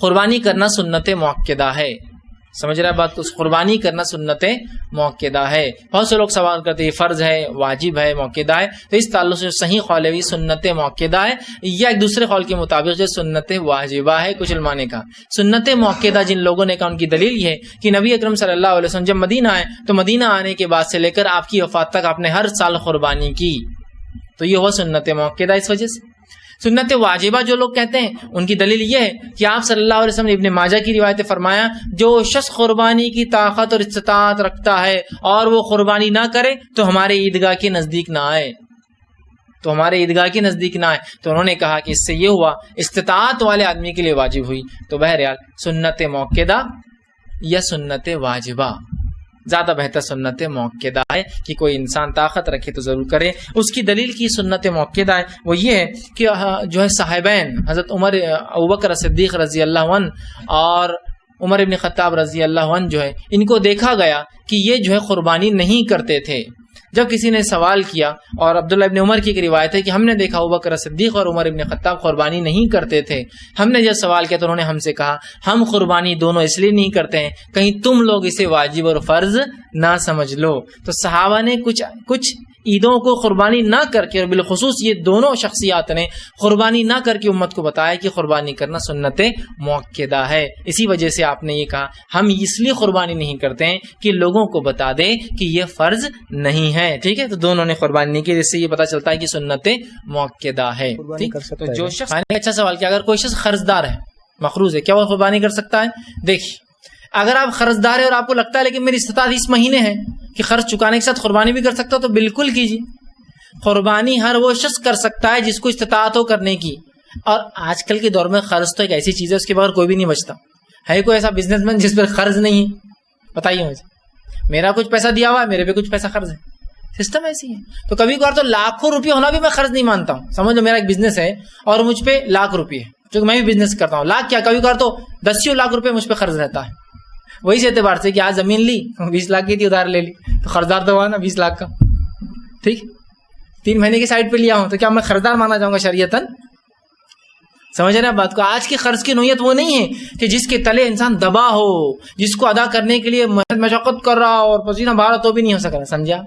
قربانی کرنا سنت موقدہ ہے. سمجھ رہا ہے بات کو؟ قربانی کرنا سنت موقدہ ہے. بہت سے لوگ سوال کرتے ہیں فرض ہے، واجب ہے، موقدہ ہے. تو اس تعلق سے صحیح قول ہے سنت موقدہ ہے، یا ایک دوسرے قول کے مطابق جو سنت واجبہ ہے. کچھ علماء نے کہا سنت موقدہ جن لوگوں نے کہا ان کی دلیل یہ ہے کہ نبی اکرم صلی اللہ علیہ وسلم جب مدینہ آئے تو مدینہ آنے کے بعد سے لے کر آپ کی وفات تک آپ نے ہر سال قربانی کی، تو یہ ہوا سنت موقدہ. اس وجہ سے سنت واجبہ جو لوگ کہتے ہیں ان کی دلیل یہ ہے کہ آپ صلی اللہ علیہ وسلم نے ابن ماجہ کی روایت فرمایا جو شخص قربانی کی طاقت اور استطاعت رکھتا ہے اور وہ قربانی نہ کرے تو ہمارے عیدگاہ کے نزدیک نہ آئے، تو ہمارے عیدگاہ کے نزدیک نہ آئے. تو انہوں نے کہا کہ اس سے یہ ہوا استطاعت والے آدمی کے لیے واجب ہوئی. تو بہرحال سنت موقدہ یا سنت واجبہ، زیادہ بہتر سنت موقدہ ہے کہ کوئی انسان طاقت رکھے تو ضرور کرے. اس کی دلیل کی سنت موقدہ ہے وہ یہ ہے کہ جو ہے صاحبین حضرت عمر ابوبکر صدیق رضی اللہ عنہ اور عمر ابن خطاب رضی اللہ عنہ جو ہے ان کو دیکھا گیا کہ یہ جو ہے قربانی نہیں کرتے تھے. جب کسی نے سوال کیا، اور عبداللہ ابن عمر کی ایک روایت ہے کہ ہم نے دیکھا ابوبکر صدیق اور عمر ابن خطاب قربانی نہیں کرتے تھے. ہم نے جب سوال کیا تو انہوں نے ہم سے کہا ہم قربانی دونوں اس لیے نہیں کرتے ہیں کہیں تم لوگ اسے واجب اور فرض نہ سمجھ لو. تو صحابہ نے کچھ عیدوں کو قربانی نہ کر کے، اور بالخصوص یہ دونوں شخصیات نے قربانی نہ کر کے امت کو بتایا کہ قربانی کرنا سنت موقدہ ہے. اسی وجہ سے آپ نے یہ کہا ہم اس لیے قربانی نہیں کرتے ہیں کہ لوگوں کو بتا دے کہ یہ فرض نہیں ہے. ٹھیک ہے، تو دونوں نے قربانی نہیں کی، جس سے یہ پتہ چلتا ہے کہ سنت موقدہ ہے. تو جو شخص اچھا سوال کیا، اگر کوئی شخص قرض دار ہے، مقروض ہے، کیا وہ قربانی کر سکتا ہے؟ دیکھیے اگر آپ قرض دار ہے اور آپ کو لگتا ہے لیکن میری استطاعت اس مہینے ہے کہ قرض چکانے کے ساتھ قربانی بھی کر سکتا ہو تو بالکل کیجیے. قربانی ہر وہ شخص کر سکتا ہے جس کو استطاعت ہو کرنے کی. اور آج کل کے دور میں قرض تو ایک ایسی چیز ہے اس کے بغیر کوئی بھی نہیں بچتا. ہے کوئی ایسا بزنس مین جس پر قرض نہیں ہے؟ بتائیے مجھے. میرا کچھ پیسہ دیا ہوا ہے، میرے پہ کچھ پیسہ قرض ہے. سسٹم ایسی ہے. تو کبھی کبھار تو لاکھوں روپے ہونا بھی میں قرض نہیں مانتا ہوں. سمجھ لو میرا ایک بزنس ہے اور مجھ پہ لاکھ روپے ہے، جو میں بھی بزنس کرتا ہوں. لاکھ کیا، کبھی کبھار تو 10 لاکھ روپے مجھ پہ قرض رہتا ہے. وہی سے اعتبار سے کہ آج زمین لی 20 لاکھ کی تھی، ادھار لے لی تو قرضدار تو ہوا نا 20 لاکھ کا. ٹھیک، 3 مہینے کی سائٹ پہ لیا ہوں تو کیا میں قرضدار مانا جاؤں گا شریعتاً؟ سمجھ رہے ہیں بات کو؟ آج کی قرض کی نوعیت وہ نہیں ہے کہ جس کے تلے انسان دبا ہو، جس کو ادا کرنے کے لیے مشقت کر رہا اور پسینہ بہا رہا تو بھی نہیں ہو سکا. سمجھا؟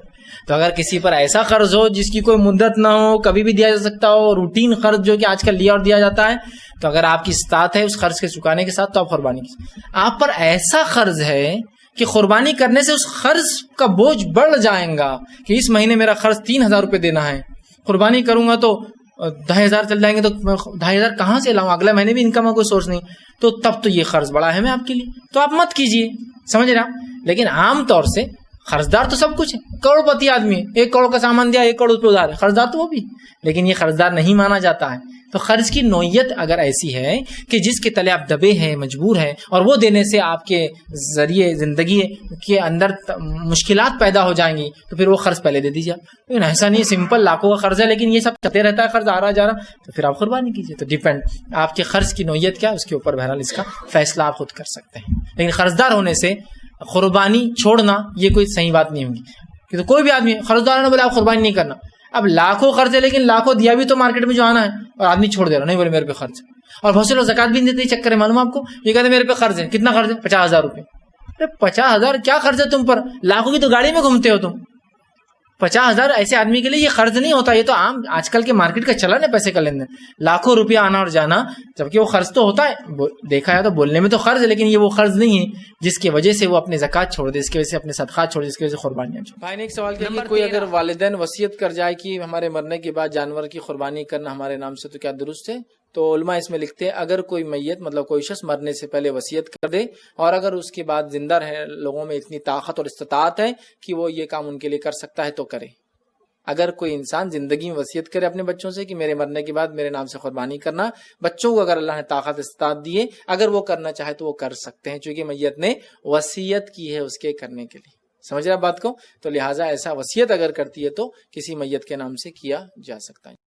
تو اگر کسی پر ایسا قرض ہو جس کی کوئی مدت نہ ہو، کبھی بھی دیا جا سکتا ہو، روٹین قرض جو کہ آج کل لیا اور دیا جاتا ہے، تو اگر آپ کی استطاعت ہے اس قرض کے چکانے کے ساتھ تو آپ قربانی کیجیے. آپ پر ایسا قرض ہے کہ قربانی کرنے سے اس قرض کا بوجھ بڑھ جائے گا کہ اس مہینے میرا قرض 3000 روپے دینا ہے، قربانی کروں گا تو 10,000 چل جائیں گے، تو 2,500 کہاں سے لاؤں؟ اگلے مہینے بھی انکم کا کوئی سورس نہیں، تو تب تو یہ قرض بڑا ہے آپ کے لیے، تو آپ مت کیجیے. سمجھ رہے ہیں؟ لیکن عام طور سے قرضدار تو سب کچھ ہے، کروڑ پتی آدمی ہے، 1 کروڑ کا سامان دیا 1 کروڑ روپے ادھار ہے، قرضدار تو وہ بھی، لیکن یہ قرضدار نہیں مانا جاتا ہے. تو قرض کی نوعیت اگر ایسی ہے کہ جس کے تلے آپ دبے ہیں، مجبور ہیں، اور وہ دینے سے آپ کے ذریعے زندگی کے اندر مشکلات پیدا ہو جائیں گی، تو پھر وہ قرض پہلے دے دیجیے. لیکن ایسا نہیں سمپل لاکھوں کا قرض ہے لیکن یہ سب چلتے رہتا ہے، قرض آ رہا جا رہا، تو پھر آپ قربانی کیجیے. تو ڈیپینڈ آپ کے قرض کی نوعیت کیا ہے اس کے اوپر بہرحال اس کا فیصلہ آپ خود کر سکتے ہیں. لیکن قرضدار ہونے سے قربانی چھوڑنا یہ کوئی صحیح بات نہیں ہوگی. کہ تو کوئی بھی آدمی قرضدار نے بولے آپ قربانی نہیں کرنا. اب لاکھوں قرض ہے لیکن لاکھوں دیا بھی تو مارکیٹ میں جو آنا ہے، اور آدمی چھوڑ دے رہا، نہیں بولے میرے پہ قرض ہے. اور بہت سے لوگ زکات بھی نہیں دیتے، چکر ہے معلوم آپ کو، یہ کہتے ہیں میرے پہ قرض ہے. کتنا قرض ہے؟ 50,000 روپے. 50,000 کیا قرض ہے تم پر؟ لاکھوں کی تو گاڑی میں گھومتے ہو تم. 50,000 ایسے آدمی کے لیے یہ قرض نہیں ہوتا. یہ تو عام آج کل کے مارکیٹ کا چلن ہے پیسے کا لین دین، لاکھوں روپیہ آنا اور جانا، جبکہ وہ قرض تو ہوتا ہے، دیکھا جائے تو بولنے میں تو قرض ہے لیکن یہ وہ قرض نہیں ہے جس کی وجہ سے وہ اپنے زکات چھوڑ دے، اس کی وجہ سے اپنے صدقات چھوڑ دے، اس کی وجہ سے قربانیاں چھوڑ. بھائی نے ایک سوال کیا کہ کوئی اگر والدین وصیت کر جائے کہ ہمارے مرنے کے بعد جانور کی قربانی کرنا ہمارے نام سے، تو کیا درست ہے؟ تو علماء اس میں لکھتے ہیں اگر کوئی میت مطلب کوئی شخص مرنے سے پہلے وصیت کر دے اور اگر اس کے بعد زندہ رہے لوگوں میں اتنی طاقت اور استطاعت ہے کہ وہ یہ کام ان کے لیے کر سکتا ہے تو کرے. اگر کوئی انسان زندگی میں وصیت کرے اپنے بچوں سے کہ میرے مرنے کے بعد میرے نام سے قربانی کرنا، بچوں کو اگر اللہ نے طاقت استطاعت دیے، اگر وہ کرنا چاہے تو وہ کر سکتے ہیں، چونکہ میت نے وصیت کی ہے اس کے کرنے کے لیے. سمجھ رہے آپ بات کو؟ تو لہٰذا ایسا وصیت اگر کرتی ہے تو کسی میت کے نام سے کیا جا سکتا ہے.